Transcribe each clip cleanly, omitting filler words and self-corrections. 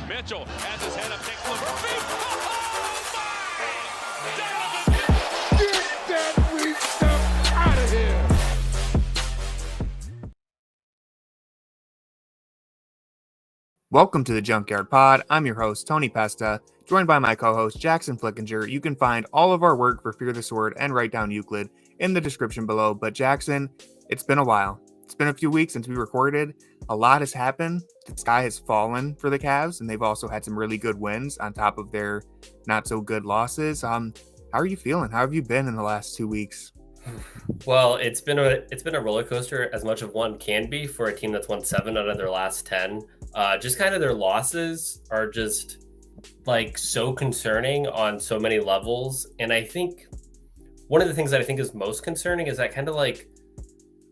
Mitchell has his head up, takes the feet. Oh, my! Donovan! Get that weak stuff out of here! Welcome to the Junkyard Pod. I'm your host, Tony Pesta, joined by my co-host, Jackson Flickinger. You can find all of our work for Fear the Sword and Write Down Euclid in the description below. But Jackson, it's been a while. It's been a few weeks since we recorded. A lot has happened. The sky has fallen for the Cavs, and they've also had some really good wins on top of their not so good losses. How are you feeling? How have you been in the last 2 weeks? Well, it's been a roller coaster, as much of one can be for a team that's won 7 out of their last 10. Just kind of their losses are just like so concerning on so many levels. And I think one of the things that I think is most concerning is that kind of like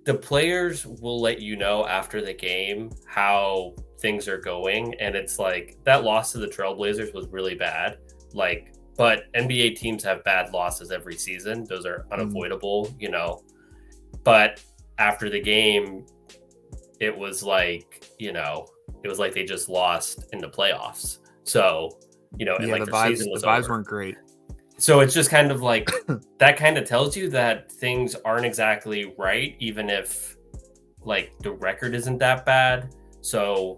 the players will let you know after the game how things are going. And it's like that loss to the Trailblazers was really bad. But NBA teams have bad losses every season. Those are unavoidable, But after the game, it was like they just lost in the playoffs. So, the vibes weren't great. So it's just kind of like that kind of tells you that things aren't exactly right, even if like the record isn't that bad. So,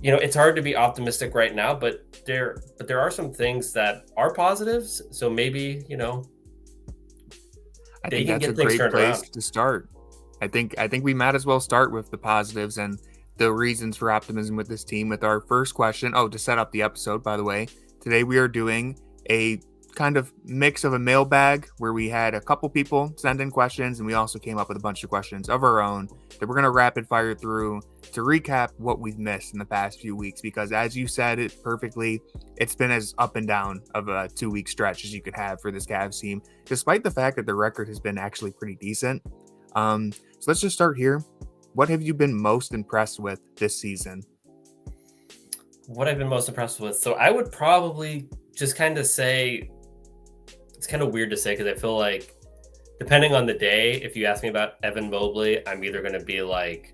it's hard to be optimistic right now, but there are some things that are positives. So maybe, I think that's a great place to start. I think we might as well start with the positives and the reasons for optimism with this team with our first question. Oh, to set up the episode, by the way, today we are doing a kind of mix of a mailbag where we had a couple people send in questions, and we also came up with a bunch of questions of our own that we're going to rapid fire through to recap what we've missed in the past few weeks, because as you said it perfectly, it's been as up and down of a 2-week stretch as you could have for this Cavs team, despite the fact that the record has been actually pretty decent. So let's just start here. What have you been most impressed with this season? What I've been most impressed with? So I would probably just kind of say, it's kind of weird to say because I feel like depending on the day, if you ask me about Evan Mobley, I'm either going to be like,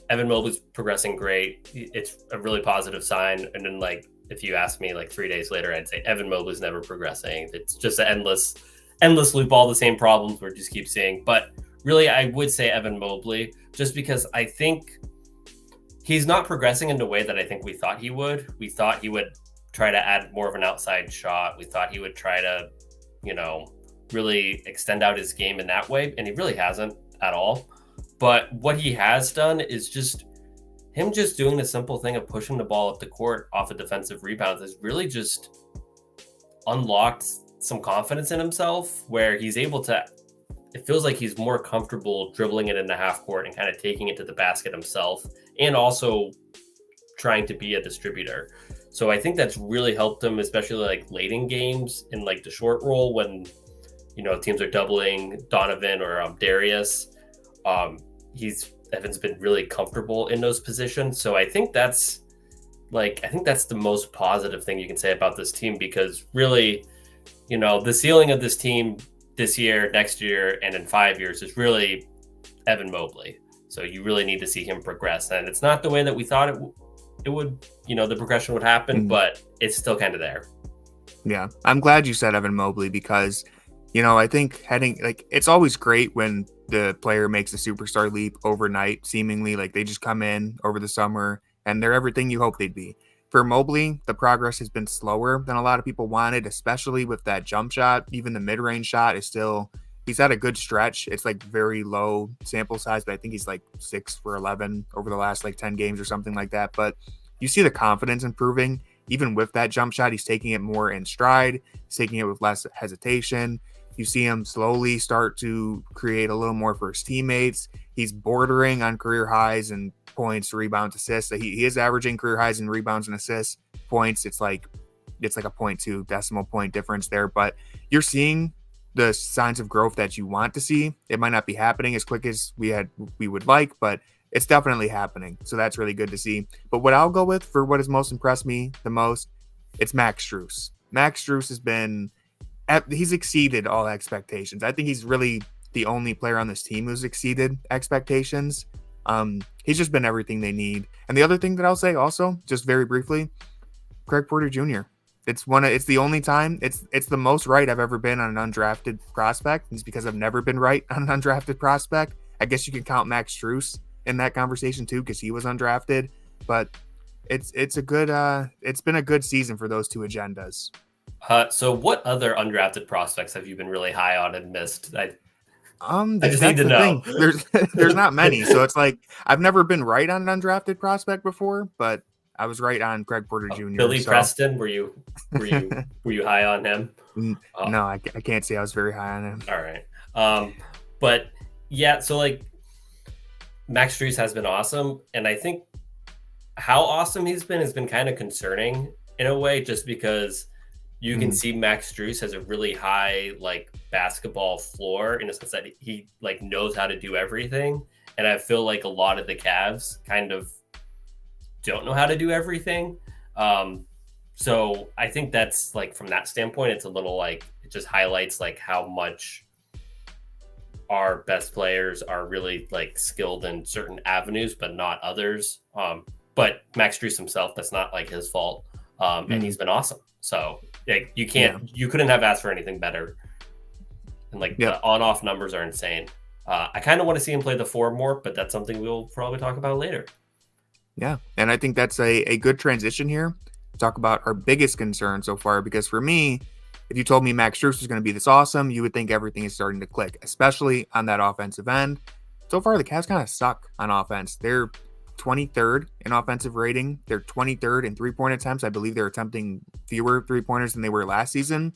Evan Mobley's progressing great. It's a really positive sign. And then like, if you ask me like 3 days later, I'd say Evan Mobley's never progressing. It's just an endless loop, all the same problems we just keep seeing. But really, I would say Evan Mobley, just because I think he's not progressing in the way that I think we thought he would. We thought he would try to add more of an outside shot. We thought he would try to, really extend out his game in that way. And he really hasn't at all. But what he has done is just doing the simple thing of pushing the ball up the court off of defensive rebounds has really just unlocked some confidence in himself, where he's able to, it feels like he's more comfortable dribbling it in the half court and kind of taking it to the basket himself, and also trying to be a distributor. So I think that's really helped him, especially like late in games in like the short roll when, teams are doubling Donovan or Darius. Evan's been really comfortable in those positions. So I think that's the most positive thing you can say about this team, because really, the ceiling of this team this year, next year, and in 5 years is really Evan Mobley. So you really need to see him progress. And it's not the way that we thought it would, the progression would happen, but it's still kind of there. Yeah, I'm glad you said Evan Mobley, because, I think it's always great when the player makes a superstar leap overnight, seemingly like they just come in over the summer and they're everything you hope they'd be. For Mobley, the progress has been slower than a lot of people wanted, especially with that jump shot. Even the mid-range shot is he's had a good stretch. It's like very low sample size, but I think he's like 6 for 11 over the last like 10 games or something like that. But you see the confidence improving. Even with that jump shot, he's taking it more in stride. He's taking it with less hesitation. You see him slowly start to create a little more for his teammates. He's bordering on career highs in points, rebounds, assists. He is averaging career highs in rebounds and assists. Points, it's like a 0.2 decimal point difference there. But you're seeing the signs of growth that you want to see. It might not be happening as quick as we would like, but it's definitely happening. So that's really good to see. But what I'll go with for what has most impressed me the most, it's Max Strus. Max Strus he's exceeded all expectations. I think he's really the only player on this team who's exceeded expectations. He's just been everything they need. And the other thing that I'll say also, just very briefly, Craig Porter Jr. It's the only time. It's the most right I've ever been on an undrafted prospect. It's because I've never been right on an undrafted prospect. I guess you can count Max Strus in that conversation too, because he was undrafted. But it's been a good season for those two agendas. So what other undrafted prospects have you been really high on and missed? I just That's need to the know. thing. There's not many, so it's like I've never been right on an undrafted prospect before, but I was right on Craig Porter Jr. Billy so. Preston, were you high on him? No, I can't say I was very high on him. All right. But yeah, so like Max Strus has been awesome, and I think how awesome he's been has been kind of concerning in a way, just because you can see Max Strus has a really high like basketball floor in a sense that he like knows how to do everything, and I feel like a lot of the Cavs kind of don't know how to do everything. So I think that's like from that standpoint, it's a little like it just highlights like how much our best players are really like skilled in certain avenues, but not others. But Max Strus himself, that's not like his fault. And he's been awesome. So like you couldn't have asked for anything better. And like the on-off numbers are insane. I kind of want to see him play the 4 more, but that's something we'll probably talk about later. Yeah, and I think that's a good transition here to talk about our biggest concern so far, because for me, if you told me Max Strus was going to be this awesome, you would think everything is starting to click, especially on that offensive end. So far, the Cavs kind of suck on offense. They're 23rd in offensive rating. They're 23rd in three-point attempts. I believe they're attempting fewer three-pointers than they were last season.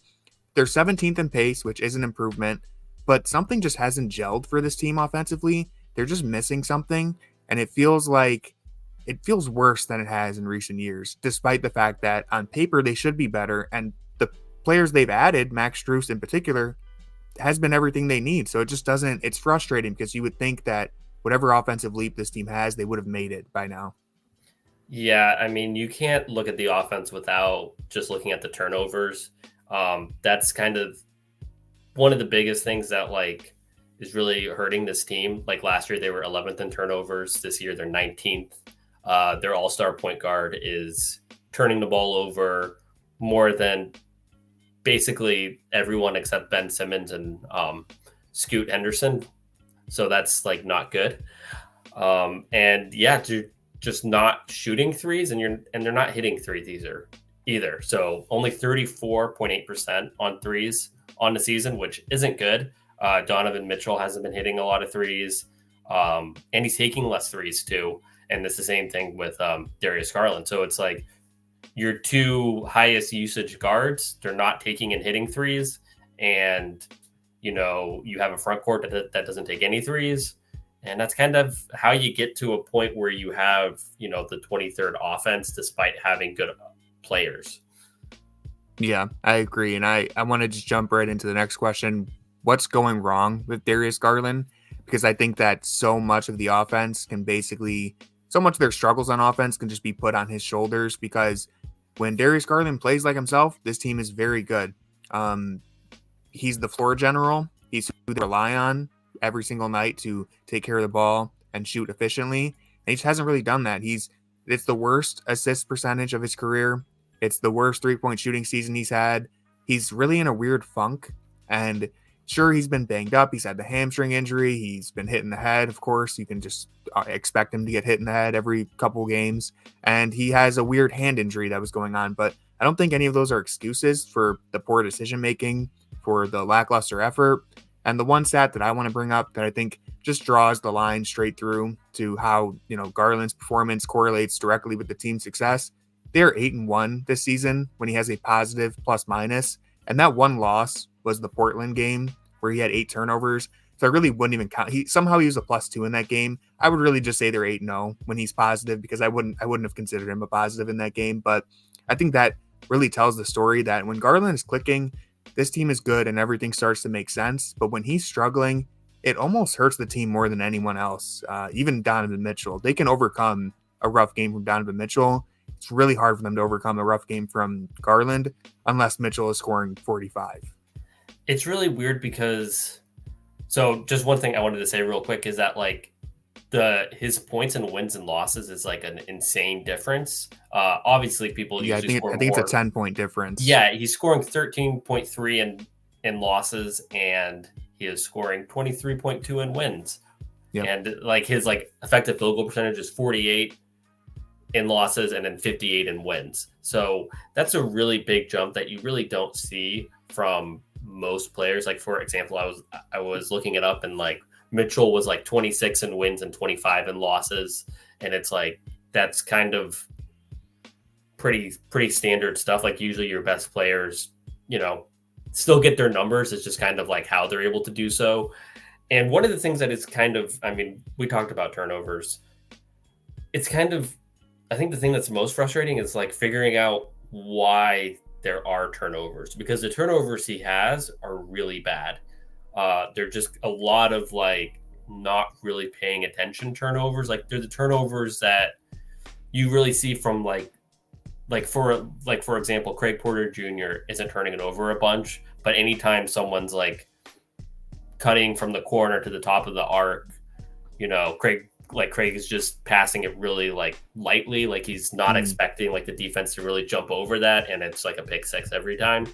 They're 17th in pace, which is an improvement, but something just hasn't gelled for this team offensively. They're just missing something, and it feels worse than it has in recent years, despite the fact that on paper they should be better, and the players they've added, Max Strus in particular, has been everything they need. So it just doesn't, it's frustrating because you would think that whatever offensive leap this team has, they would have made it by now. Yeah, I mean, you can't look at the offense without just looking at the turnovers. That's kind of one of the biggest things that like is really hurting this team. Like last year, they were 11th in turnovers. This year, they're 19th. Their all-star point guard is turning the ball over more than basically everyone except Ben Simmons and Scoot Henderson. So that's like not good. And yeah, just not shooting threes, and they're not hitting threes either. So only 34.8% on threes on the season, which isn't good. Donovan Mitchell hasn't been hitting a lot of threes, and he's taking less threes too. And it's the same thing with Darius Garland. So it's like your two highest usage guards, they're not taking and hitting threes. And, you have a front court that doesn't take any threes. And that's kind of how you get to a point where you have, the 23rd offense despite having good players. Yeah, I agree. And I want to just jump right into the next question. What's going wrong with Darius Garland? Because I think that so much of the offense so much of their struggles on offense can just be put on his shoulders, because when Darius Garland plays like himself, this team is very good. He's the floor general. He's who they rely on every single night to take care of the ball and shoot efficiently. And he just hasn't really done that. It's the worst assist percentage of his career. It's the worst 3-point shooting season he's had. He's really in a weird funk. And sure, he's been banged up. He's had the hamstring injury. He's been hit in the head. Of course, you can just expect him to get hit in the head every couple games. And he has a weird hand injury that was going on. But I don't think any of those are excuses for the poor decision-making, for the lackluster effort. And the one stat that I want to bring up that I think just draws the line straight through to how, Garland's performance correlates directly with the team's success. They're 8-1 this season when he has a positive plus-minus. And that one loss was the Portland game where he had 8 turnovers. So I really wouldn't even count. He was a +2 in that game. I would really just say they're 8-0 when he's positive, because I wouldn't have considered him a positive in that game. But I think that really tells the story that when Garland is clicking, this team is good and everything starts to make sense. But when he's struggling, it almost hurts the team more than anyone else. Even Donovan Mitchell, they can overcome a rough game from Donovan Mitchell. It's really hard for them to overcome a rough game from Garland unless Mitchell is scoring 45. It's really weird because, so just one thing I wanted to say real quick is that like his points and wins and losses is like an insane difference. Obviously, people usually score I think more. it's a 10-point difference. Yeah, he's scoring 13.3 in losses, and he is scoring 23.2 in wins. Yep. And like his like effective field goal percentage is 48 in losses and then 58 in wins. So that's a really big jump that you really don't see from most players. Like, for example, I was looking it up, and like Mitchell was like 26 in wins and 25 in losses. And it's like, that's kind of pretty standard stuff. Like usually your best players, you know, still get their numbers. It's just kind of like how they're able to do so. And one of the things that is kind of, I mean, we talked about turnovers. It's kind of, I think the thing that's most frustrating is like figuring out why there are turnovers, because the turnovers he has are really bad. They're just a lot of like not really paying attention turnovers. Like they're the turnovers that you really see from for example, Craig Porter Jr. isn't turning it over a bunch, but anytime someone's like cutting from the corner to the top of the arc, you know, Craig is just passing it really like lightly, like he's not expecting like the defense to really jump over that, and it's like a pick six every time,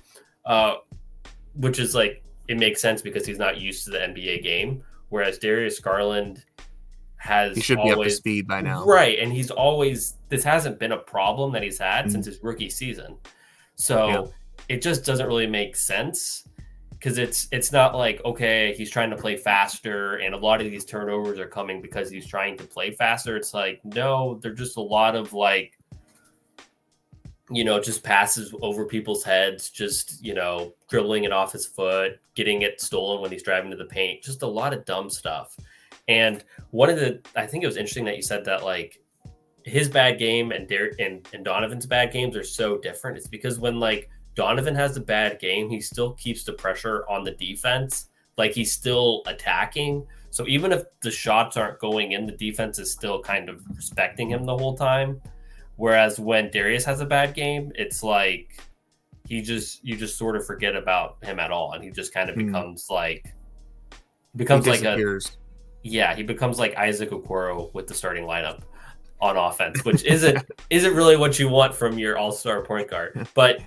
which is like, it makes sense because he's not used to the NBA game, whereas Darius Garland he should be up to speed by now, right? And this hasn't been a problem that he's had since his rookie season, so it just doesn't really make sense. Because it's not like, okay, he's trying to play faster, and a lot of these turnovers are coming because he's trying to play faster. It's like, no, they're just a lot of like, you know, just passes over people's heads, just, you know, dribbling it off his foot, getting it stolen when he's driving to the paint, just a lot of dumb stuff. And I think it was interesting that you said that like his bad game and Donovan's bad games are so different. It's because when like Donovan has a bad game, he still keeps the pressure on the defense. Like he's still attacking. So even if the shots aren't going in, the defense is still kind of respecting him the whole time. Whereas when Darius has a bad game, it's like you just sort of forget about him at all. And he just kind of becomes like he becomes like Isaac Okoro with the starting lineup on offense, which isn't really what you want from your all-star point guard. But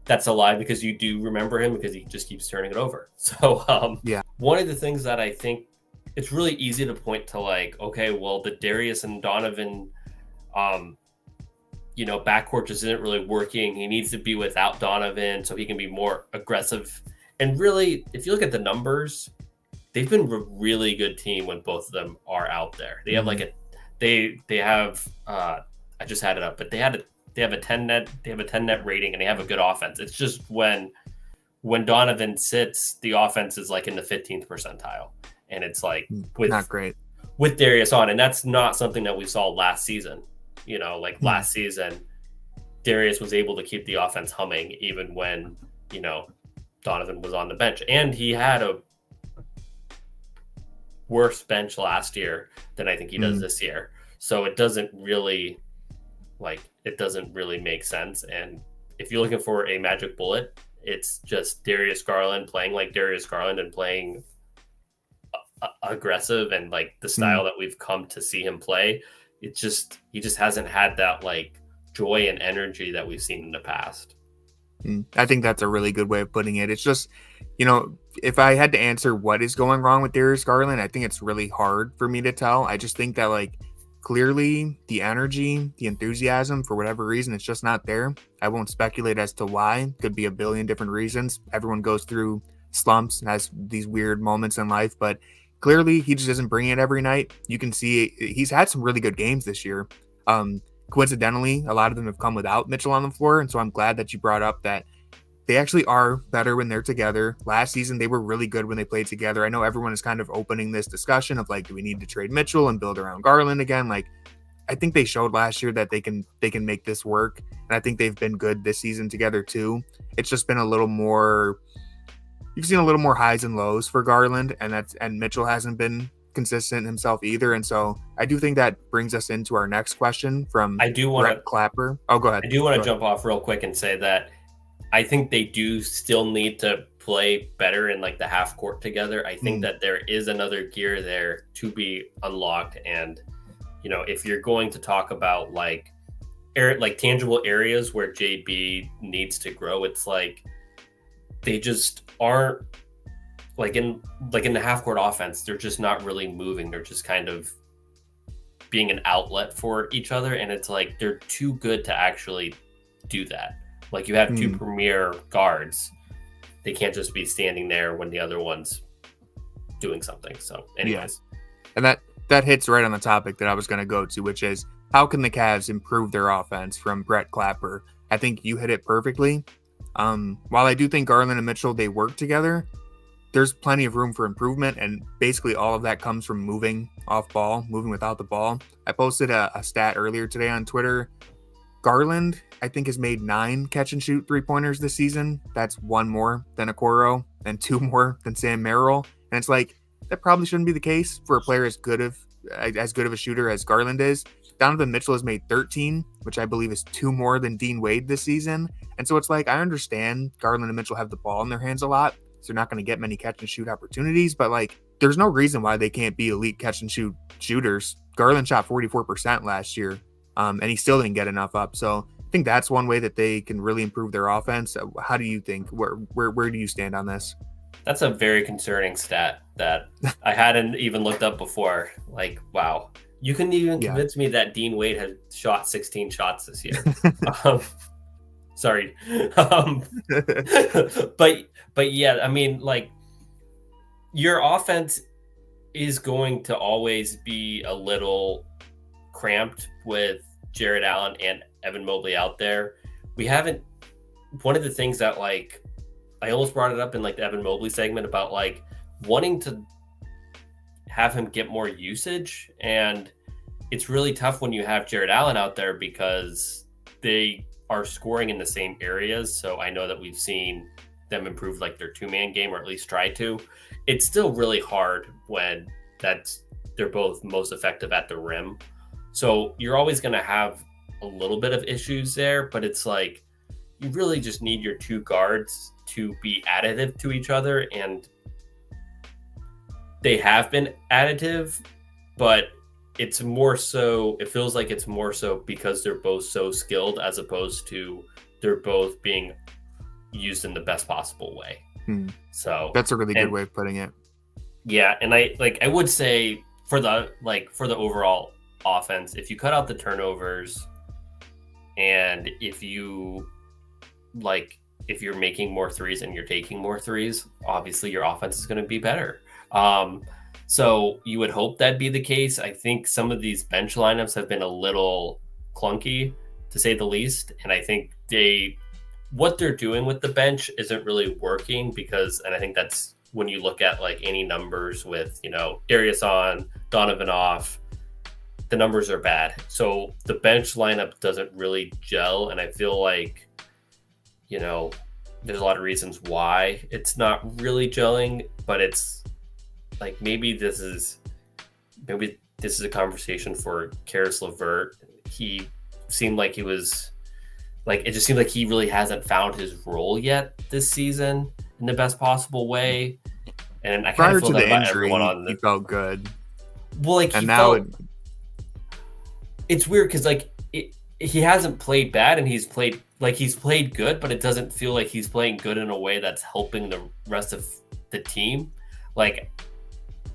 that's a lie, because you do remember him because he just keeps turning it over. So one of the things that I think it's really easy to point to, like, okay, well, the Darius and Donovan, you know, backcourt just isn't really working. He needs to be without Donovan so he can be more aggressive. And really, if you look at the numbers, they've been a really good team when both of them are out there. They have like they have I just had it up, but they have a 10 net rating, and they have a good offense. It's just when Donovan sits, the offense is like in the 15th percentile, and it's like not great with Darius on, and that's not something that we saw last season. You know, like last season, Darius was able to keep the offense humming even when, you know, Donovan was on the bench, and he had a worse bench last year than I think he does this year. So it doesn't really make sense. And if you're looking for a magic bullet, it's just Darius Garland playing like Darius Garland and playing aggressive and like the style that we've come to see him play. He just hasn't had that like joy and energy that we've seen in the past. I think that's a really good way of putting it. It's just, you know, if I had to answer what is going wrong with Darius Garland, I think it's really hard for me to tell. I just think that like clearly the energy, the enthusiasm, for whatever reason, it's just not there. I won't speculate as to why. Could be a billion different reasons. Everyone goes through slumps and has these weird moments in life, but clearly he just isn't bringing it every night. You can see he's had some really good games this year. Coincidentally, a lot of them have come without Mitchell on the floor, and so I'm glad that you brought up that they actually are better when they're together. Last season, they were really good when they played together. I know everyone is kind of opening this discussion of like, do we need to trade Mitchell and build around Garland again? Like, I think they showed last year that they can make this work, and I think they've been good this season together too. It's just been a little more. You've seen a little more highs and lows for Garland, and Mitchell hasn't been consistent himself either. And so I do think that brings us into our next question from Brett Clapper. Oh, go ahead. I do want to jump off real quick and say that I think they do still need to play better in like the half court together. I think that there is another gear there to be unlocked. And, you know, if you're going to talk about like tangible areas where JB needs to grow, it's like they just aren't like in the half court offense. They're just not really moving. They're just kind of being an outlet for each other. And it's like, they're too good to actually do that. Like you have two premier guards. They can't just be standing there when the other one's doing something. So anyways. Yeah. And that hits right on the topic that I was going to go to, which is how can the Cavs improve their offense from Brett Clapper? I think you hit it perfectly. While I do think Garland and Mitchell, they work together, there's plenty of room for improvement. And basically all of that comes from moving off ball, moving without the ball. I posted a stat earlier today on Twitter. Garland, I think, has made 9 catch and shoot 3-pointers this season. That's 1 more than Okoro and 2 more than Sam Merrill. And it's like, that probably shouldn't be the case for a player as good of a shooter as Garland is. Donovan Mitchell has made 13, which I believe is 2 more than Dean Wade this season. And so it's like, I understand Garland and Mitchell have the ball in their hands a lot, so they're not going to get many catch and shoot opportunities, but like, there's no reason why they can't be elite catch and shoot shooters. Garland shot 44% last year, and he still didn't get enough up. So I think that's one way that they can really improve their offense. How do you think? Where do you stand on this? That's a very concerning stat that I hadn't even looked up before. Like, wow. You couldn't even convince me that Dean Wade had shot 16 shots this year. Sorry. But yeah, I mean, like, your offense is going to always be a little cramped with Jarrett Allen and Evan Mobley out there. One of the things that, like, I almost brought it up in like the Evan Mobley segment about like wanting to have him get more usage. And it's really tough when you have Jarrett Allen out there because they are scoring in the same areas. So I know that we've seen them improve like their 2-man game, or at least try to. It's still really hard when they're both most effective at the rim. So you're always going to have a little bit of issues there, but it's like, you really just need your 2 guards to be additive to each other. And they have been additive, but it feels like it's more so because they're both so skilled, as opposed to they're both being used in the best possible way. So that's a really good way of putting it. Yeah. And I would say for the overall offense, if you cut out the turnovers and if you're making more threes and you're taking more threes, obviously your offense is going to be better. So you would hope that'd be the case. I think some of these bench lineups have been a little clunky, to say the least. And I think what they're doing with the bench isn't really working and I think that's when you look at like any numbers with, Darius on, Donovan off, the numbers are bad. So the bench lineup doesn't really gel. And I feel like, there's a lot of reasons why it's not really gelling, but it's like, maybe this is a conversation for Caris LeVert. He seemed like it just seemed like he really hasn't found his role yet this season in the best possible way. And I kind of feel that about everyone on the. He felt good. Well, like, it's weird because like he hasn't played bad and he's played good, but it doesn't feel like he's playing good in a way that's helping the rest of the team. Like,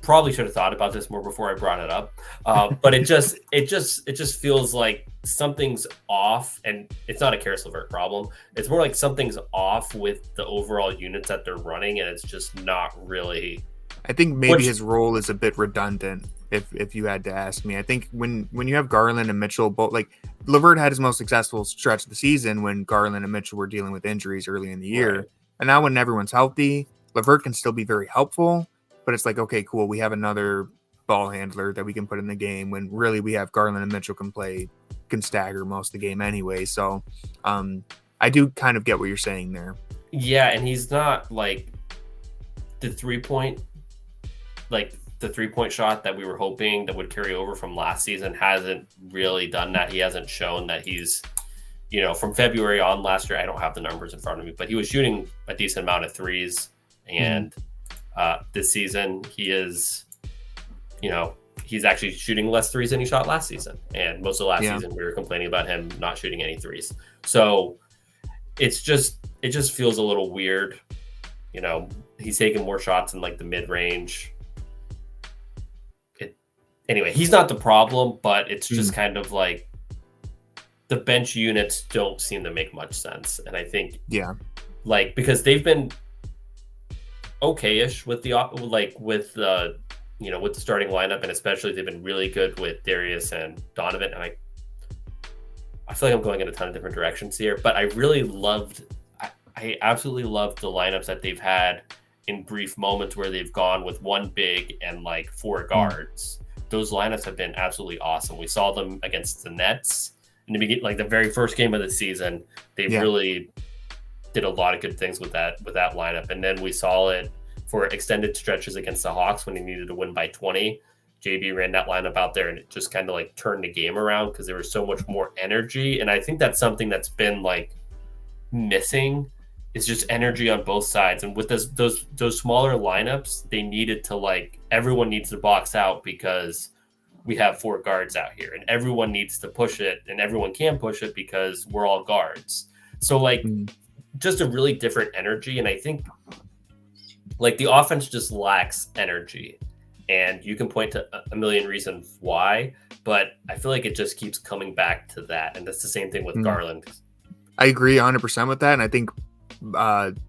probably should have thought about this more before I brought it up. But it just feels like something's off, and it's not a Caris LeVert problem. It's more like something's off with the overall units that they're running, and it's just not really. I think maybe his role is a bit redundant. If you had to ask me, I think when you have Garland and Mitchell both, like, LeVert had his most successful stretch of the season when Garland and Mitchell were dealing with injuries early in the year, right. And now when everyone's healthy, LeVert can still be very helpful. But it's like, okay, cool, we have another ball handler that we can put in the game when really we have Garland and Mitchell can stagger most of the game anyway. So I do kind of get what you're saying there. Yeah, and he's not like the 3-point shot that we were hoping that would carry over from last season hasn't really done that. He hasn't shown that he's, from February on last year, I don't have the numbers in front of me, but he was shooting a decent amount of threes. And this season, he is, he's actually shooting less threes than he shot last season. And most of last season, we were complaining about him not shooting any threes. So it just feels a little weird. He's taking more shots in like the mid range. Anyway, he's not the problem, but it's just kind of like the bench units don't seem to make much sense. And I think, because they've been okay-ish with with the starting lineup, and especially they've been really good with Darius and Donovan. And I feel like I'm going in a ton of different directions here, but I absolutely loved the lineups that they've had in brief moments where they've gone with one big and like four guards. Those lineups have been absolutely awesome. We saw them against the Nets in the beginning, like the very first game of the season. They really did a lot of good things with that lineup. And then we saw it for extended stretches against the Hawks when he needed to win by 20. JB ran that lineup out there and it just kind of like turned the game around because there was so much more energy. And I think that's something that's been like missing, is just energy on both sides. And with those smaller lineups, they needed to like, everyone needs to box out because we have four guards out here and everyone needs to push it and everyone can push it because we're all guards. So like just a really different energy. And I think like the offense just lacks energy, and you can point to a million reasons why, but I feel like it just keeps coming back to that. And that's the same thing with Garland. I agree 100% with that. And I think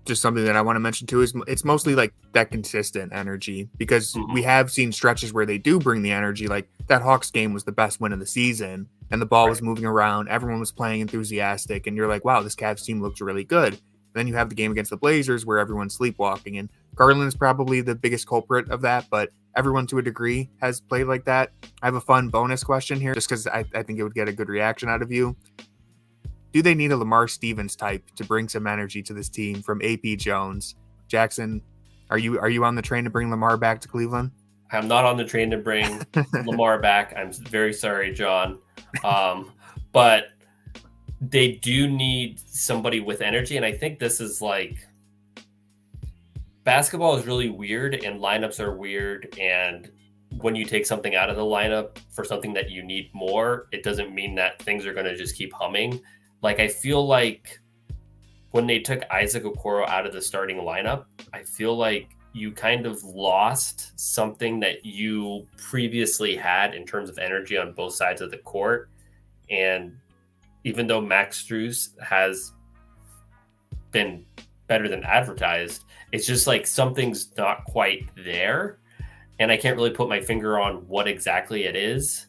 just something that I want to mention too is it's mostly like that consistent energy, because we have seen stretches where they do bring the energy. Like that Hawks game was the best win of the season, and the ball was moving around, everyone was playing enthusiastic, and you're like, wow, this Cavs team looks really good. And then you have the game against the Blazers where everyone's sleepwalking, and Garland is probably the biggest culprit of that, but everyone to a degree has played like that. I have a fun bonus question here just because I think it would get a good reaction out of you. Do they need a Lamar Stevens type to bring some energy to this team from AP Jones? Jackson, are you on the train to bring Lamar back to Cleveland? I'm not on the train to bring Lamar back. I'm very sorry, John. But they do need somebody with energy. And I think this is like, basketball is really weird and lineups are weird. And when you take something out of the lineup for something that you need more, it doesn't mean that things are going to just keep humming. Like, I feel like when they took Isaac Okoro out of the starting lineup, I feel like you kind of lost something that you previously had in terms of energy on both sides of the court. And even though Max Strus has been better than advertised, it's just like something's not quite there. And I can't really put my finger on what exactly it is.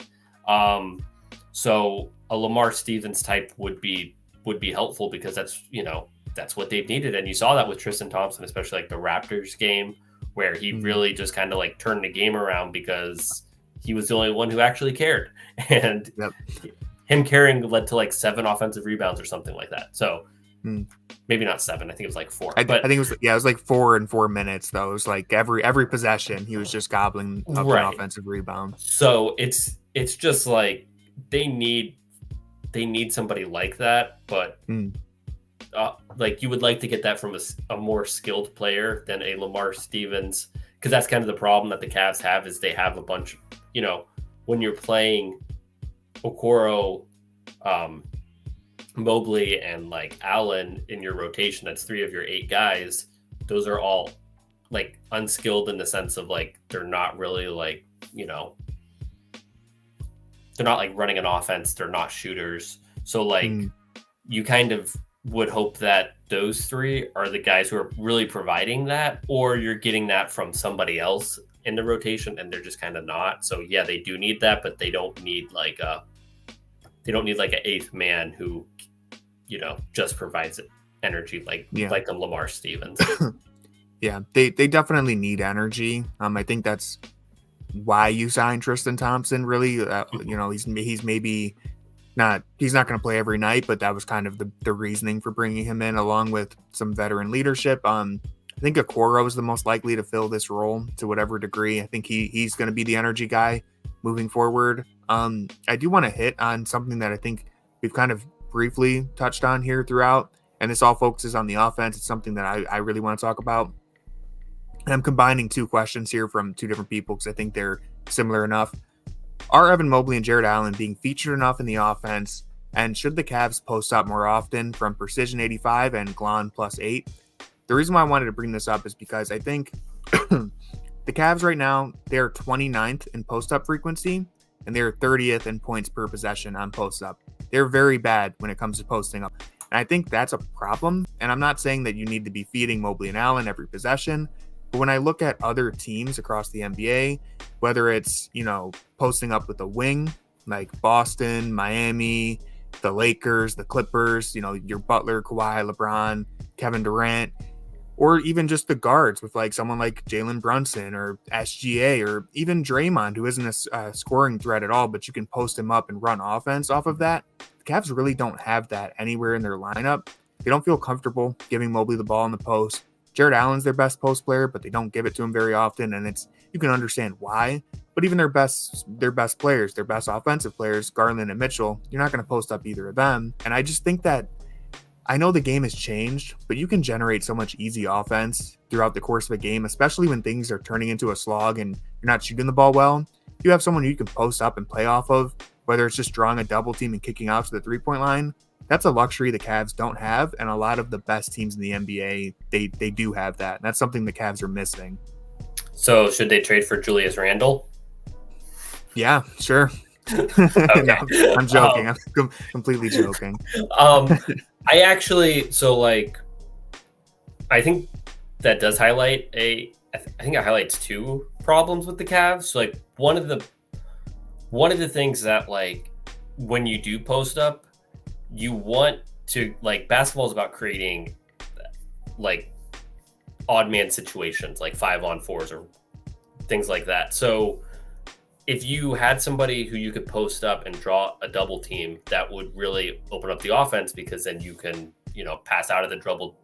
So a Lamar Stevens type would be helpful, because that's what they've needed. And you saw that with Tristan Thompson, especially like the Raptors game, where he really just kind of like turned the game around because he was the only one who actually cared. And him caring led to like 7 offensive rebounds or something like that. So maybe not 7. I think it was like 4. I think it was like 4 in 4 minutes though. It was like every possession he was just gobbling up an offensive rebound. So it's just like they need somebody like that, but like you would like to get that from a more skilled player than a Lamar Stevens, because that's kind of the problem that the Cavs have, is they have a bunch, when you're playing Okoro, Mobley, and like Allen in your rotation, that's 3 of your 8 guys. Those are all like unskilled in the sense of like they're not really like, they're not like running an offense. They're not shooters. So like you kind of would hope that those 3 are the guys who are really providing that, or you're getting that from somebody else in the rotation, and they're just kind of not. So yeah, they do need that, but they don't need like an 8th man who, just provides energy like a Lamar Stevens. Yeah, they definitely need energy. I think that's why you signed Tristan Thompson. Really, he's maybe not. He's not going to play every night, but that was kind of the reasoning for bringing him in, along with some veteran leadership. I think Okoro is the most likely to fill this role to whatever degree. I think he's going to be the energy guy moving forward. I do want to hit on something that I think we've kind of briefly touched on here throughout, and this all focuses on the offense. It's something that I really want to talk about. And I'm combining two questions here from two different people because I think they're similar enough. Are Evan Mobley and Jarrett Allen being featured enough in the offense? And should the Cavs post up more often from Precision 85 and Glon +8? The reason why I wanted to bring this up is because I think the Cavs right now, they're 29th in post-up frequency, and they're 30th in points per possession on post-up. They're very bad when it comes to posting up. And I think that's a problem. And I'm not saying that you need to be feeding Mobley and Allen every possession. But when I look at other teams across the NBA, whether it's, posting up with a wing, like Boston, Miami, the Lakers, the Clippers, your Butler, Kawhi, LeBron, Kevin Durant, or even just the guards with like someone like Jalen Brunson or SGA or even Draymond, who isn't a scoring threat at all, but you can post him up and run offense off of that. The Cavs really don't have that anywhere in their lineup. They don't feel comfortable giving Mobley the ball in the post. Jarrett Allen's their best post player, but they don't give it to him very often, and you can understand why. But even their best players, their best offensive players, Garland and Mitchell, you're not going to post up either of them. And I just think that I know the game has changed, but you can generate so much easy offense throughout the course of a game, especially when things are turning into a slog and you're not shooting the ball well. You have someone who you can post up and play off of, whether it's just drawing a double team and kicking out to the three-point line. That's a luxury the Cavs don't have, and a lot of the best teams in the NBA, they do have that. And that's something the Cavs are missing. So should they trade for Julius Randle? Yeah, sure. Okay. No, I'm joking. I'm completely joking. I think that does highlight I think it highlights two problems with the Cavs. So, like one of the things that, like, when you do post up, you want to, like, basketball is about creating like odd man situations, like 5-on-4s or things like that. So if you had somebody who you could post up and draw a double team, that would really open up the offense, because then you can, pass out of the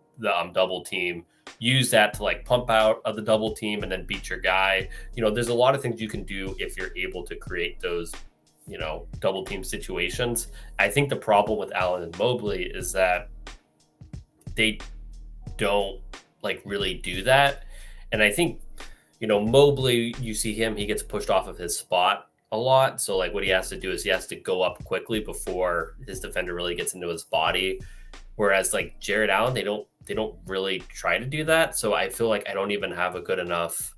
double team, use that to like pump out of the double team and then beat your guy. There's a lot of things you can do if you're able to create those, double team situations. I think the problem with Allen and Mobley is that they don't like really do that. And I think, Mobley, you see him, he gets pushed off of his spot a lot. So like what he has to do is he has to go up quickly before his defender really gets into his body. Whereas like Jarrett Allen, they don't really try to do that. So I feel like I don't even have a good enough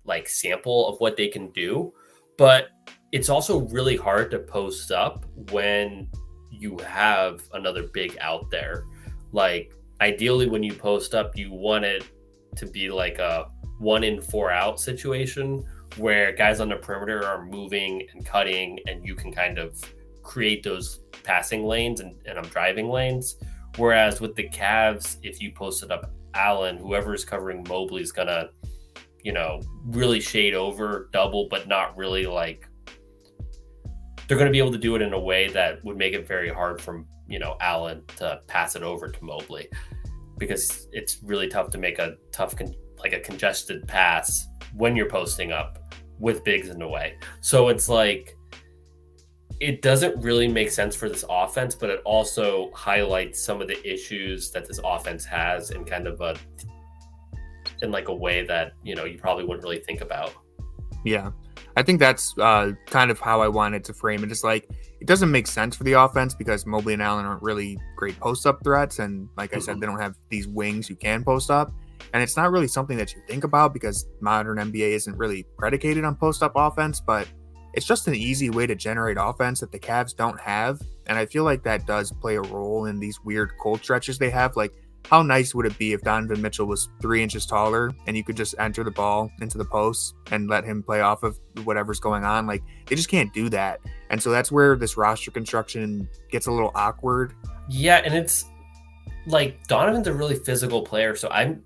like sample of what they can do. But it's also really hard to post up when you have another big out there. Like ideally when you post up, you want it to be like a 1-in-4 out situation where guys on the perimeter are moving and cutting, and you can kind of create those passing lanes and driving lanes. Whereas with the Cavs, if you posted up Allen, whoever is covering Mobley is gonna, really shade over double, but not really like, they're going to be able to do it in a way that would make it very hard for, Allen to pass it over to Mobley, because it's really tough to make a congested pass when you're posting up with bigs in the way. So it's like, it doesn't really make sense for this offense, but it also highlights some of the issues that this offense has in kind of in like a way that, you probably wouldn't really think about. Yeah. I think that's kind of how I wanted to frame it. It's like, it doesn't make sense for the offense because Mobley and Allen aren't really great post-up threats. And like I said, they don't have these wings who can post up. And it's not really something that you think about because modern NBA isn't really predicated on post-up offense, but it's just an easy way to generate offense that the Cavs don't have. And I feel like that does play a role in these weird cold stretches they have. Like, how nice would it be if Donovan Mitchell was 3 inches taller and you could just enter the ball into the post and let him play off of whatever's going on? Like, they just can't do that. And so that's where this roster construction gets a little awkward. Yeah, and it's like Donovan's a really physical player, so I'm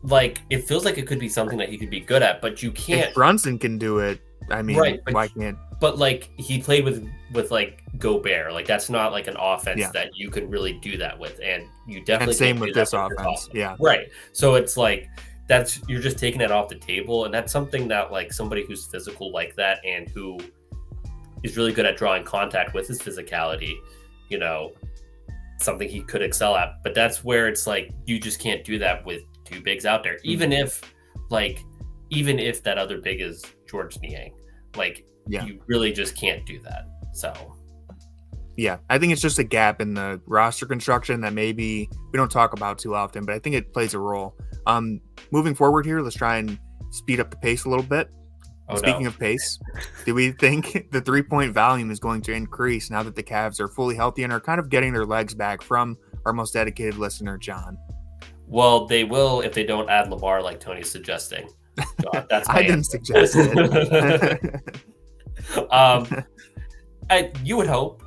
like, it feels like it could be something that he could be good at, but you can't. If Brunson can do it, I mean, right, why can't? But like, he played with like Gobert. Like, that's not like an offense that you can really do that with, and you definitely and same can't with do this that with offense. Yeah, right. So it's like you're just taking that off the table, and that's something that like somebody who's physical like that and who is really good at drawing contact with his physicality, something he could excel at. But that's where it's like you just can't do that with two bigs out there, even if like, even if that other big is George Niang, like, you really just can't do that. So, yeah, I think it's just a gap in the roster construction that maybe we don't talk about too often, but I think it plays a role. Moving forward here, let's try and speed up the pace a little bit. Speaking of pace, do we think the 3-point volume is going to increase now that the Cavs are fully healthy and are kind of getting their legs back from our most dedicated listener, John? Well, they will if they don't add Lamar like Tony's suggesting. God, that's I didn't suggest it. You would hope.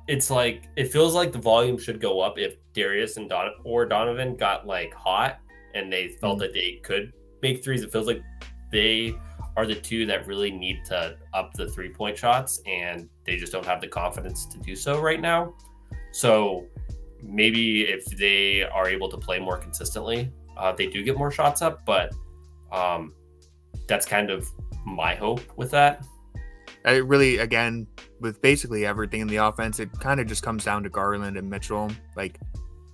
It's like, it feels like the volume should go up if Darius and Donovan got like hot and they felt that they could make threes. It feels like they are the two that really need to up the 3-point shots, and they just don't have the confidence to do so right now. So maybe if they are able to play more consistently, they do get more shots up, but that's kind of my hope with that. It really, again, with basically everything in the offense, it kind of just comes down to Garland and Mitchell. Like,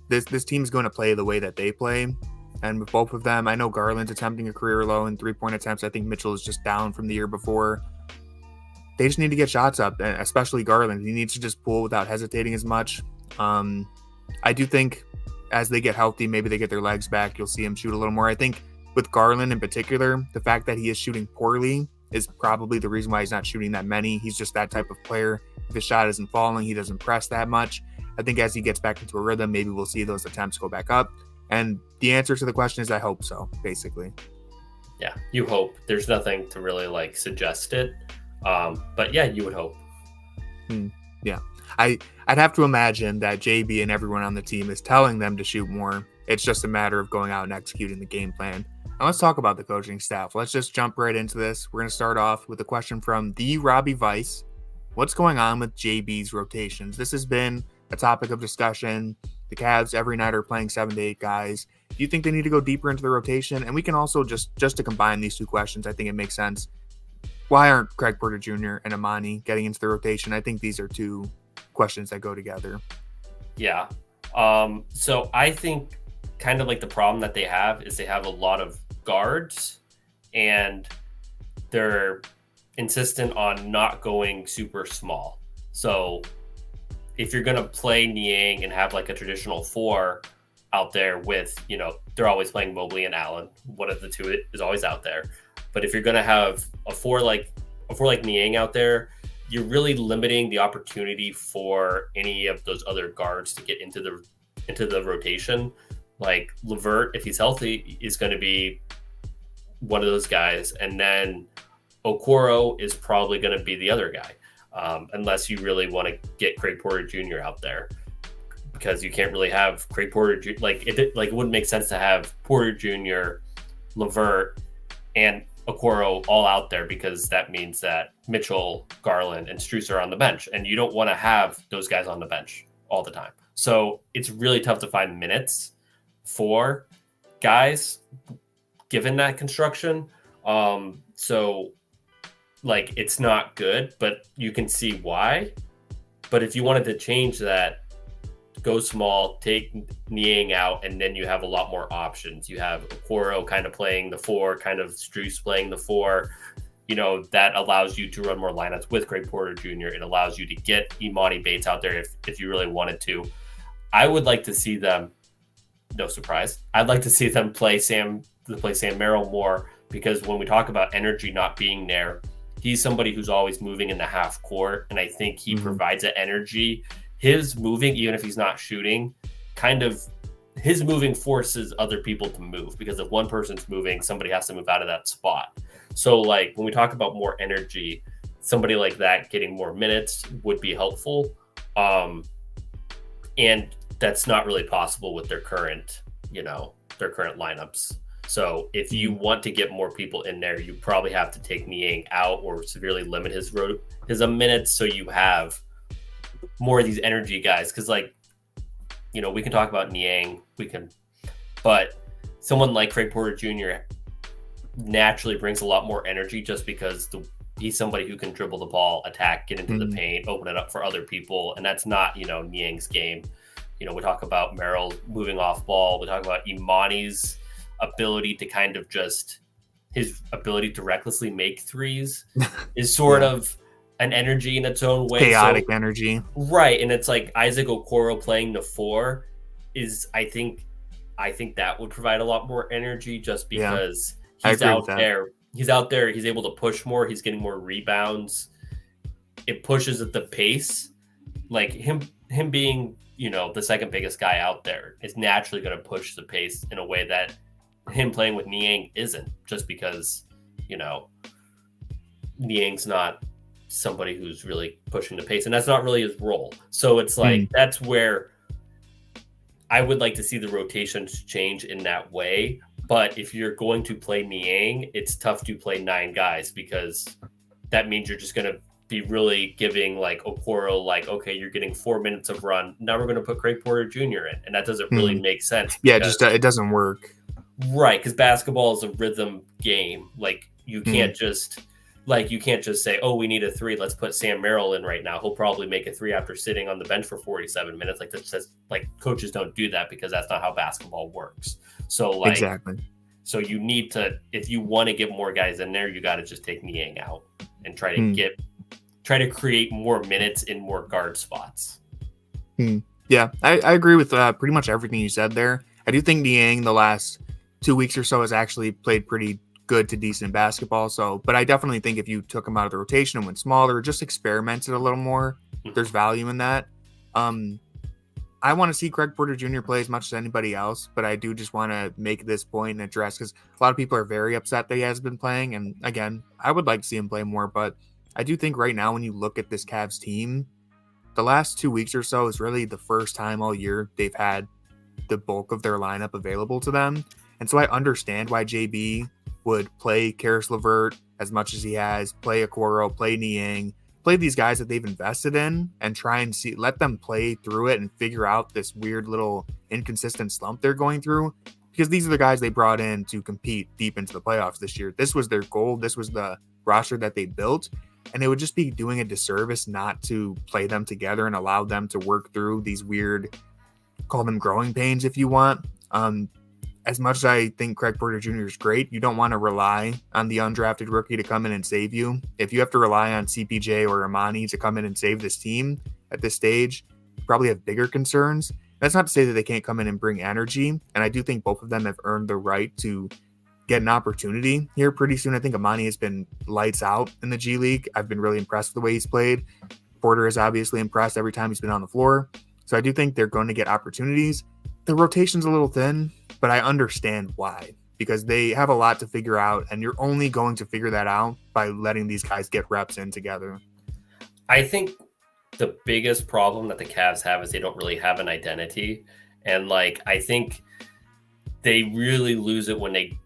this team's going to play the way that they play. And with both of them, I know Garland's attempting a career low in 3-point attempts. I think Mitchell is just down from the year before. They just need to get shots up, and especially Garland. He needs to just pull without hesitating as much. I do think as they get healthy, maybe they get their legs back, you'll see him shoot a little more. I think with Garland in particular, the fact that he is shooting poorly is probably the reason why he's not shooting that many. He's just that type of player. If his shot isn't falling, he doesn't press that much. I think as he gets back into a rhythm, maybe we'll see those attempts go back up. And the answer to the question is I hope so, basically. Yeah, you hope. There's nothing to really like suggest it. But yeah, you would hope. Yeah. I'd have to imagine that JB and everyone on the team is telling them to shoot more. It's just a matter of going out and executing the game plan. Now let's talk about the coaching staff. Let's just jump right into this. We're going to start off with a question from the Robbie Vice. What's going on with JB's rotations? This has been a topic of discussion. The Cavs every night are playing 7 to 8 guys. Do you think they need to go deeper into the rotation? And we can also just to combine these two questions, I think it makes sense. Why aren't Craig Porter Jr. and Emoni getting into the rotation? I think these are two questions that go together. Yeah. So I think kind of like the problem that they have is they have a lot of guards and they're insistent on not going super small. So if you're going to play Niang and have like a traditional 4 out there with, they're always playing Mobley and Allen. One of the two is always out there. But if you're going to have a 4 like Niang out there, you're really limiting the opportunity for any of those other guards to get into the rotation. Like Levert, if he's healthy, is going to be one of those guys. And then Okoro is probably going to be the other guy. Unless you really want to get Craig Porter Jr. out there, because you can't really have Craig Porter Jr. It wouldn't make sense to have Porter Jr., Levert, and Okoro all out there, because that means that Mitchell, Garland, and Strus are on the bench, and you don't want to have those guys on the bench all the time. So it's really tough to find minutes for guys given that construction. It's not good, but you can see why. But if you wanted to change that, go small, take Niang out, and then you have a lot more options. You have Okoro kind of playing the 4, kind of Strus playing the 4. That allows you to run more lineups with Craig Porter Jr. It allows you to get Emoni Bates out there if you really wanted to. I would like to see them, no surprise, I'd like to see them play Sam Merrill more, because when we talk about energy not being there, he's somebody who's always moving in the half court, and I think he provides that energy. His moving, even if he's not shooting, his moving forces other people to move, because if one person's moving, somebody has to move out of that spot. So when we talk about more energy, somebody like that getting more minutes would be helpful. And that's not really possible with their current lineups. So if you want to get more people in there, you probably have to take Niang out or severely limit his minutes, so you have more of these energy guys. Because we can talk about Niang, but someone like Craig Porter Jr. naturally brings a lot more energy, just because he's somebody who can dribble the ball, attack, get into the paint, open it up for other people, and that's not we talk about Merrill moving off ball. We talk about Emoni's ability to kind of just his ability to recklessly make threes is sort of an energy in its own way. Chaotic energy. Right. And it's like Isaac Okoro playing the 4 is, I think that would provide a lot more energy just because he's out there. He's out there. He's able to push more. He's getting more rebounds. It pushes at the pace. Like him being, the second biggest guy out there is naturally going to push the pace in a way that him playing with Niang isn't, just because, Niang's not somebody who's really pushing the pace, and that's not really his role. So it's like that's where I would like to see the rotations change in that way. But if you're going to play Niang, it's tough to play 9 guys, because that means you're just going to be really giving like Okoro, like, okay, you're getting 4 minutes of run. Now we're going to put Craig Porter Jr. in. And that doesn't really make sense. Yeah, it doesn't work. Right. Because basketball is a rhythm game. Like you can't just say, oh, we need a 3. Let's put Sam Merrill in right now. He'll probably make a 3 after sitting on the bench for 47 minutes. Like that's like coaches don't do that, because that's not how basketball works. So like, exactly. So you need to, if you want to get more guys in there, you got to just take Niang out and try to create more minutes in more guard spots. Yeah, I agree with pretty much everything you said there. I do think Niang the last 2 weeks or so has actually played pretty good to decent basketball. So, but I definitely think if you took him out of the rotation and went smaller, just experimented a little more, there's value in that. I want to see Craig Porter Jr. play as much as anybody else, but I do just want to make this point and address, because a lot of people are very upset that he has been playing. And again, I would like to see him play more, but I do think right now when you look at this Cavs team, the last 2 weeks or so is really the first time all year they've had the bulk of their lineup available to them. And so I understand why JB would play Karis LeVert as much as he has, play Okoro, play Niang, play these guys that they've invested in, and try and let them play through it and figure out this weird little inconsistent slump they're going through, because these are the guys they brought in to compete deep into the playoffs this year. This was their goal. This was the roster that they built, and it would just be doing a disservice not to play them together and allow them to work through these weird, call them growing pains if you want. As much as I think Craig Porter Jr. is great, you don't want to rely on the undrafted rookie to come in and save you. If you have to rely on CPJ or Emoni to come in and save this team at this stage, you probably have bigger concerns. That's not to say that they can't come in and bring energy, and I do think both of them have earned the right to get an opportunity here pretty soon. I think Emoni has been lights out in the G League. I've been really impressed with the way he's played. Porter is obviously impressed every time he's been on the floor. So I do think they're going to get opportunities. The rotation's a little thin, but I understand why, because they have a lot to figure out, and you're only going to figure that out by letting these guys get reps in together. I think the biggest problem that the Cavs have is they don't really have an identity. And like, I think they really lose it when they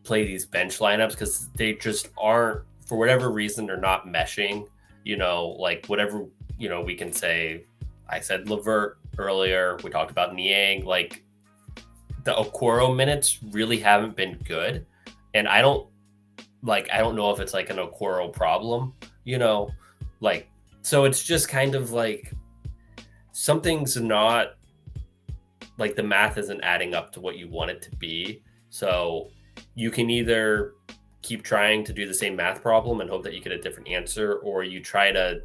play these bench lineups, because they just aren't, for whatever reason, they're not meshing, like whatever, we can say. I said LeVert earlier. We talked about Niang. Like, the Okoro minutes really haven't been good. And I don't know if it's like an Okoro problem, so it's just kind of like something's not, like the math isn't adding up to what you want it to be. So you can either keep trying to do the same math problem and hope that you get a different answer, or you try to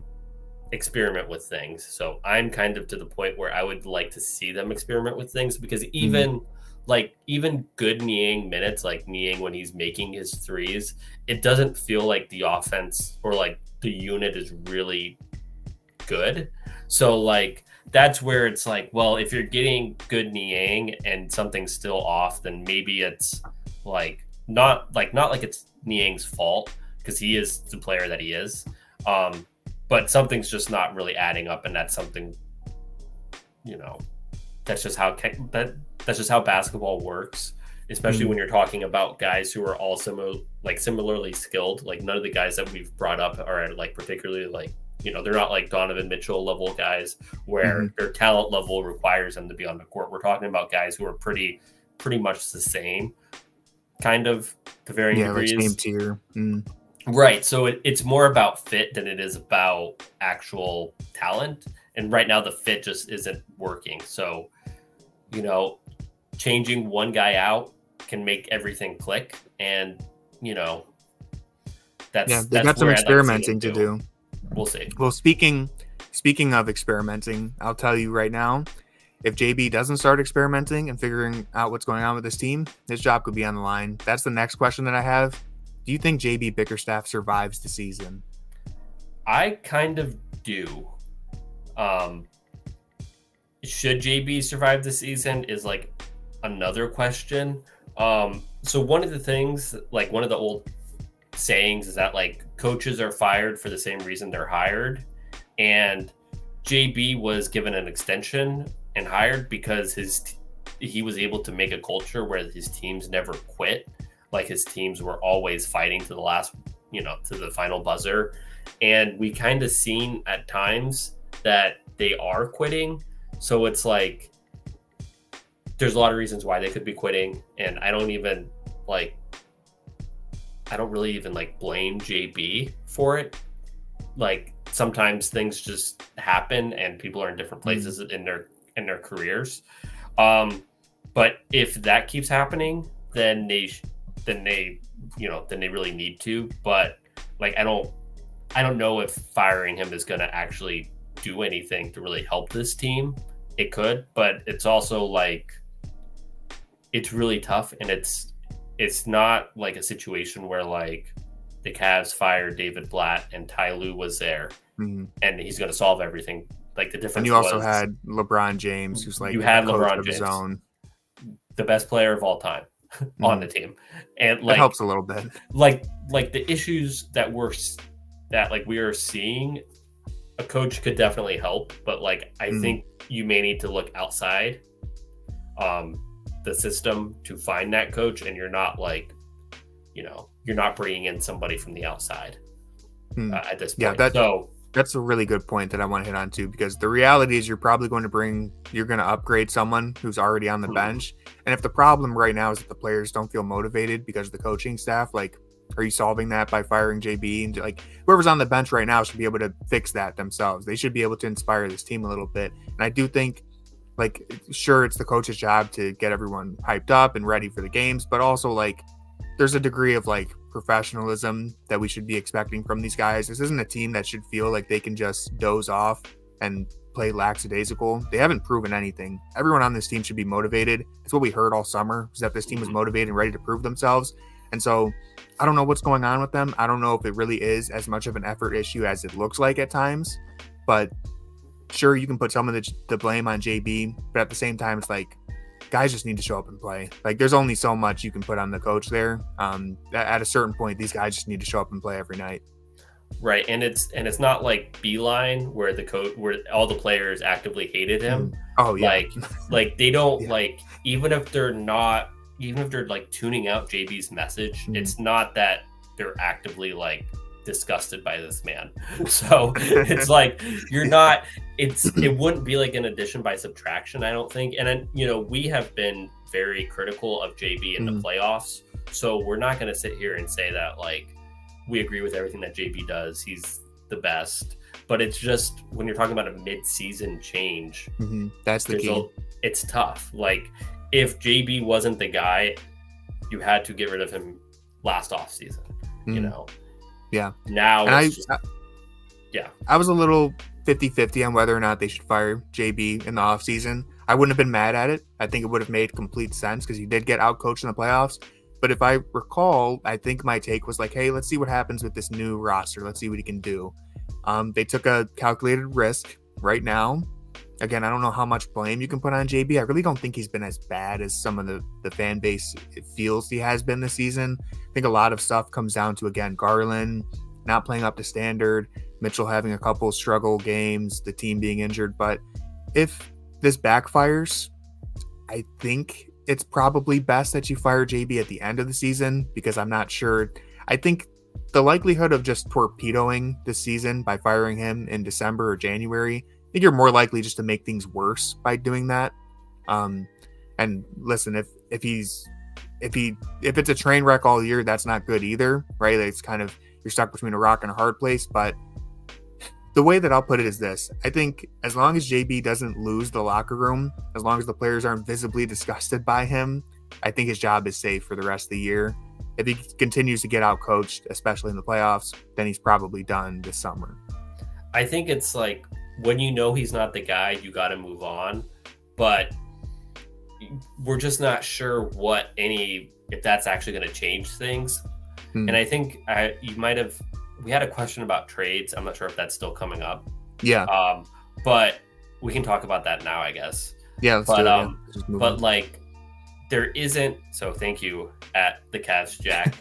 experiment with things. So I'm kind of to the point where I would like to see them experiment with things, because even good Niang minutes, like Niang when he's making his threes, it doesn't feel like the offense or like the unit is really good. So like that's where it's like, well, if you're getting good Niang and something's still off, then maybe it's like not like it's Niang's fault, because he is the player that he is. But something's just not really adding up, and that's something, that's just how basketball works, especially when you're talking about guys who are all similarly skilled. Like, none of the guys that we've brought up are like particularly like, they're not like Donovan Mitchell level guys where their talent level requires them to be on the court. We're talking about guys who are pretty much the same, kind of, to varying degrees. Like same tier. Right. So it's more about fit than it is about actual talent. And right now the fit just isn't working. So, changing one guy out can make everything click. And, you know, They that's got some where I'd like to see them experimenting to do. We'll see. Well, speaking of experimenting, I'll tell you right now, if JB doesn't start experimenting and figuring out what's going on with this team, his job could be on the line. That's the next question that I have. Do you think JB Bickerstaff survives the season? I kind of do. Should JB survive the season is like another question. So one of the things, like one of the old sayings is that like coaches are fired for the same reason they're hired. And JB was given an extension and hired because he was able to make a culture where his teams never quit. Like his teams were always fighting to the last, to the final buzzer. And we kind of seen at times that they are quitting. So it's like, there's a lot of reasons why they could be quitting. And I don't really even blame JB for it. Like sometimes things just happen and people are in different places in their careers. But if that keeps happening, then they really need to. But like, I don't know if firing him is going to actually do anything to really help this team. It could, but it's also like, it's really tough. And it's not like a situation where like the Cavs fired David Blatt and Ty Lue was there and he's going to solve everything. Like the difference. And you also had LeBron James, who's like, you had LeBron James, the best player of all time on the team. And like, it helps a little bit. Like the issues that we are seeing, a coach could definitely help, but like I think you may need to look outside the system to find that coach, and you're not you're not bringing in somebody from the outside at this point. Yeah, that's a really good point that I want to hit on too, because the reality is you're going to upgrade someone who's already on the bench. And if the problem right now is that the players don't feel motivated because of the coaching staff, like, are you solving that by firing JB? And like whoever's on the bench right now should be able to fix that themselves. They should be able to inspire this team a little bit. And I do think, like, sure, it's the coach's job to get everyone hyped up and ready for the games, but also like there's a degree of like professionalism that we should be expecting from these guys. This isn't a team that should feel like they can just doze off and play lackadaisical. They haven't proven anything. Everyone on this team should be motivated. It's what we heard all summer, is that this team was motivated and ready to prove themselves. And so I don't know what's going on with them. I don't know if it really is as much of an effort issue as it looks like at times, but sure, you can put some of the blame on JB, but at the same time, it's like guys just need to show up and play. Like there's only so much you can put on the coach there. At a certain point, these guys just need to show up and play every night. Right. And it's not like Beeline where where all the players actively hated him. Oh yeah. Like they don't like, even if they're like tuning out JB's message, it's not that they're actively like disgusted by this man. So it's like it wouldn't be like an addition by subtraction, I don't think. And then we have been very critical of JB in the playoffs, so we're not going to sit here and say that like we agree with everything that JB does, he's the best. But it's just when you're talking about a mid-season change, that's the key. It's tough. Like if JB wasn't the guy, you had to get rid of him last off season. Yeah. Now I was a little 50-50 on whether or not they should fire JB in the offseason. I wouldn't have been mad at it. I think it would have made complete sense because he did get outcoached in the playoffs. But if I recall, I think my take was like, hey, let's see what happens with this new roster. Let's see what he can do. They took a calculated risk right now. Again, I don't know how much blame you can put on JB. I really don't think he's been as bad as some of the fan base feels he has been this season. I think a lot of stuff comes down to, again, Garland not playing up to standard, Mitchell having a couple struggle games, the team being injured. But if this backfires, I think it's probably best that you fire JB at the end of the season, because I'm not sure. I think the likelihood of just torpedoing the season by firing him in December or January, I think you're more likely just to make things worse by doing that. And listen, if it's a train wreck all year, that's not good either, right? It's kind of, you're stuck between a rock and a hard place. But the way that I'll put it is this: I think as long as JB doesn't lose the locker room, as long as the players aren't visibly disgusted by him, I think his job is safe for the rest of the year. If he continues to get out coached, especially in the playoffs, then he's probably done this summer. I think it's like when you know he's not the guy, you got to move on. But we're just not sure if that's actually going to change things. And I think we had a question about trades. I'm not sure if that's still coming up. Yeah. But we can talk about that now, I guess. Yeah. Let's do it. But like, there isn't. So thank you at the Cavs, Jack.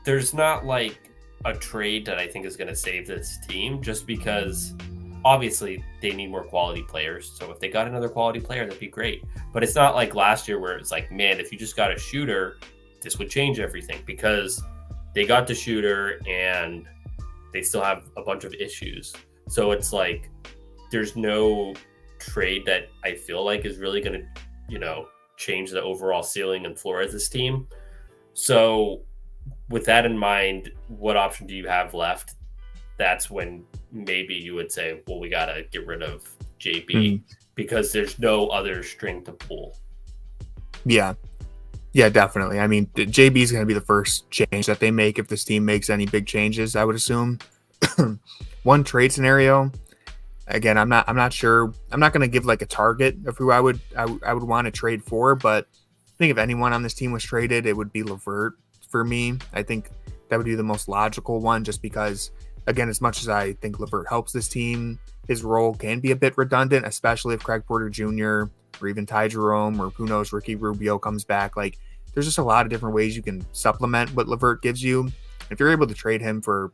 There's not like a trade that I think is going to save this team, just because obviously they need more quality players. So if they got another quality player, that'd be great. But it's not like last year where it's like, man, if you just got a shooter, this would change everything, because they got the shooter and they still have a bunch of issues. So it's like, there's no trade that I feel like is really going to, change the overall ceiling and floor of this team. So with that in mind, what option do you have left? That's when maybe you would say, well, we got to get rid of JB because there's no other string to pull. Yeah. Yeah, definitely. I mean, JB is going to be the first change that they make if this team makes any big changes, I would assume. One trade scenario, again, I'm not sure. I'm not going to give like a target of who I would want to trade for, but I think if anyone on this team was traded, it would be LeVert for me. I think that would be the most logical one, just because, again, as much as I think LeVert helps this team, his role can be a bit redundant, especially if Craig Porter Jr. or even Ty Jerome, or who knows, Ricky Rubio comes back. Like, there's just a lot of different ways you can supplement what LeVert gives you. If you're able to trade him for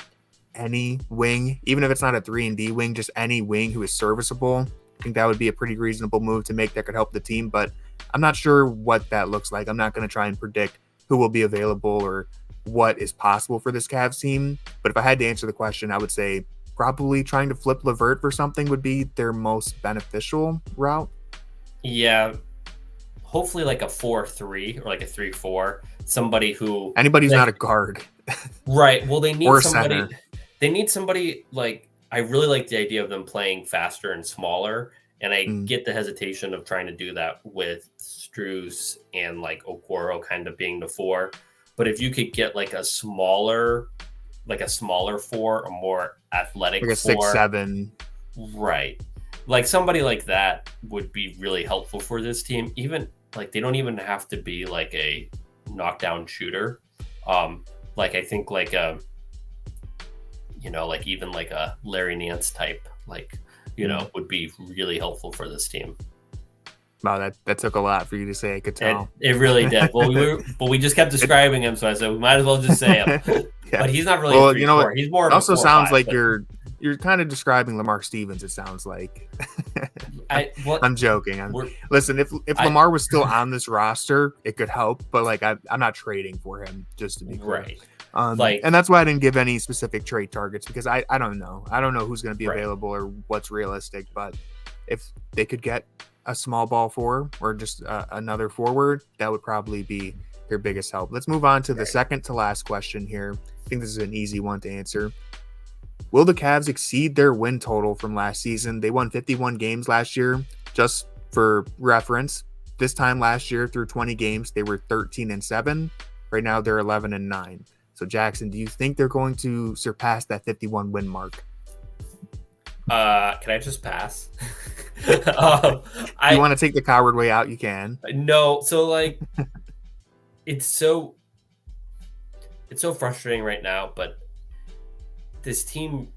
any wing, even if it's not a 3-and-D wing, just any wing who is serviceable, I think that would be a pretty reasonable move to make that could help the team. But I'm not sure what that looks like. I'm not going to try and predict who will be available or what is possible for this Cavs team. But if I had to answer the question, I would say probably trying to flip LeVert for something would be their most beneficial route. Yeah. Hopefully like a 4-3 or like a 3-4. Somebody who... Anybody who's not a guard. Right. Well, they need or somebody... center. They need somebody like... I really like the idea of them playing faster and smaller. And I get the hesitation of trying to do that with Strus and like Okoro kind of being the 4. But if you could get like a smaller 4, a more athletic like a 4, 6'7". Right. Like somebody like that would be really helpful for this team. Even like they don't even have to be like a knockdown shooter. Like I think like a, like even like a Larry Nance type, like, would be really helpful for this team. Wow, that took a lot for you to say. I could tell. It really did. Well, we just kept describing him, so I said we might as well just say him. Yeah. But he's not really. Well, you know what? He's more. It also sounds 4-5, like you're kind of describing Lamar Stevens. It sounds like. I'm joking. Listen, if Lamar was still on this roster, it could help. But like, I'm not trading for him, just to be clear. Right. And that's why I didn't give any specific trade targets, because I don't know. I don't know who's going to be available or what's realistic. But if they could get a small ball 4 or just another forward, that would probably be their biggest help. Let's move on to the second to last question here. I think this is an easy one to answer. Will the Cavs exceed their win total from last season? They won 51 games last year. Just for reference, this time last year through 20 games, they were 13-7. Right now they're 11-9. So Jackson, do you think they're going to surpass that 51 win mark? Can I just pass? You want to take the coward way out? You can. No. So like, it's so frustrating right now, but this team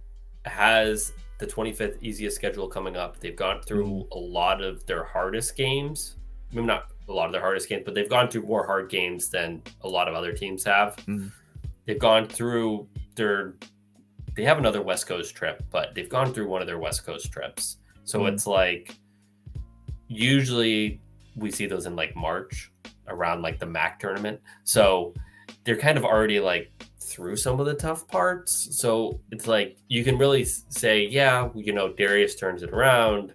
has the 25th easiest schedule coming up. They've gone through a lot of their hardest games. Maybe not a lot of their hardest games, but they've gone through more hard games than a lot of other teams have. They've gone through they have another West Coast trip, but they've gone through one of their West Coast trips. So it's like, usually we see those in like March around like the MAC tournament. So they're kind of already like through some of the tough parts. So it's like, you can really say, yeah, Darius turns it around.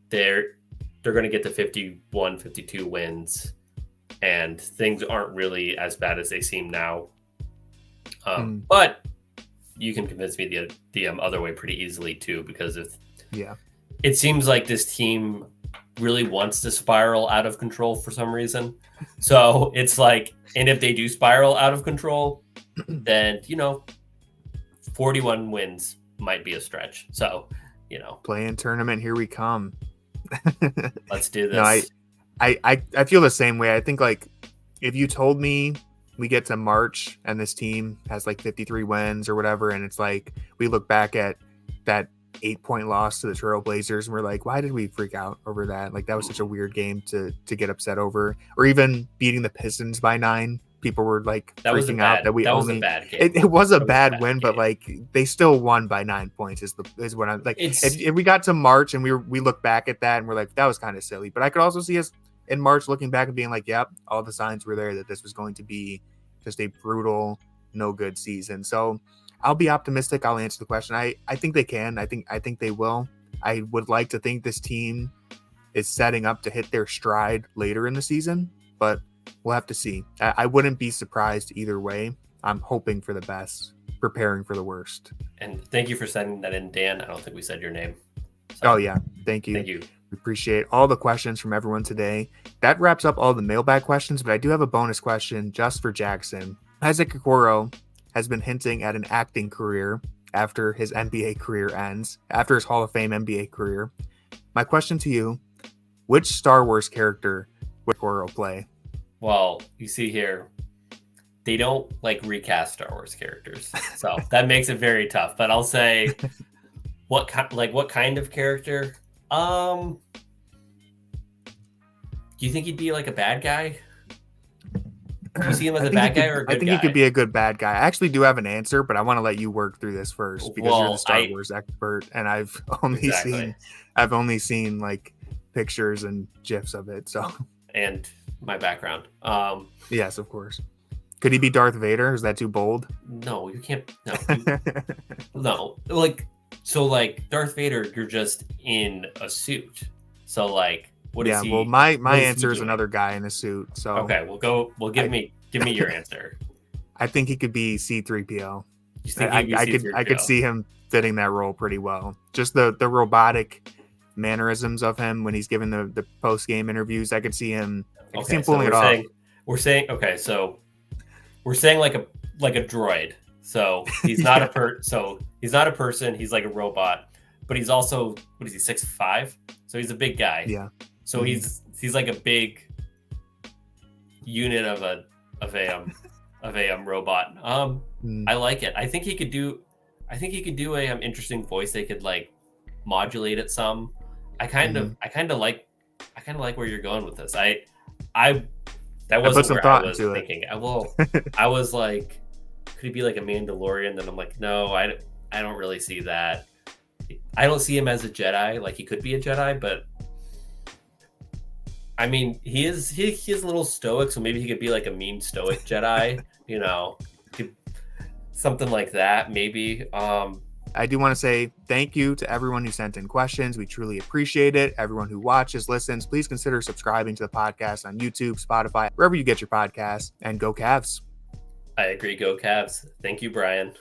They're going to get to 51, 52 wins, and things aren't really as bad as they seem now. But you can convince me the other way pretty easily too, because it seems like this team really wants to spiral out of control for some reason. So it's like, and if they do spiral out of control, then, 41 wins might be a stretch. So, Play-in tournament, here we come. Let's do this. No, I feel the same way. I think like if you told me we get to March and this team has like 53 wins or whatever, and it's like we look back at that 8-point loss to the Trailblazers and we're like, why did we freak out over that? Like that was such a weird game to get upset over. Or even beating the Pistons by 9. People were like freaking out that was a bad game. It was a bad win, but like they still won by 9 points is what I'm like. If we got to March and we look back at that and we're like, that was kind of silly. But I could also see us in March looking back and being like, yep, all the signs were there that this was going to be just a brutal, no good season. So I'll be optimistic. I'll answer the question. I think they can. I think they will. I would like to think this team is setting up to hit their stride later in the season, but we'll have to see. I wouldn't be surprised either way. I'm hoping for the best, preparing for the worst. And thank you for sending that in, Dan. I don't think we said your name. So, oh, yeah. Thank you. Thank you. We appreciate all the questions from everyone today. That wraps up all the mailbag questions, but I do have a bonus question just for Jackson. Isaac Okoro has been hinting at an acting career after his NBA career ends, after his Hall of Fame NBA career. My question to you, which Star Wars character would Okoro play? Well, you see here, they don't recast Star Wars characters, so that makes it very tough. But I'll say, what kind of character? Do you think he'd be like a bad guy? Do you see him as a bad guy or a good guy? I think he could be a good bad guy. I actually do have an answer, but I want to let you work through this first because you're the Star Wars expert, and I've only seen like pictures and GIFs of it. So and my background. Yes, of course. Could he be Darth Vader? Is that too bold? No, you can't. No, no. Darth Vader, you're just in a suit. So what is he? Well, my answer is another guy in a suit. So okay, give me your answer. I think he could be C-3PO. You think I could see him fitting that role pretty well. Just the robotic mannerisms of him when he's giving the post game interviews. I could see him. Pulling it off. We're saying like a droid. So he's not he's not a person. He's like a robot, but he's also, what is he, 6'5"? So he's a big guy. Yeah. So he's like a big unit of a robot. I like it. I think he could do a interesting voice. They could modulate it some. I kind of like where you're going with this. That wasn't where I was thinking. I was like, could he be like a Mandalorian? Then I'm like, no, I don't really see that. I don't see him as a Jedi. Like, he could be a Jedi, but I mean, he is a little stoic, so maybe he could be like a mean stoic Jedi, something like that, maybe. I do want to say thank you to everyone who sent in questions. We truly appreciate it. Everyone who watches, listens, please consider subscribing to the podcast on YouTube, Spotify, wherever you get your podcasts, and go Cavs. I agree. Go Cavs. Thank you, Brian.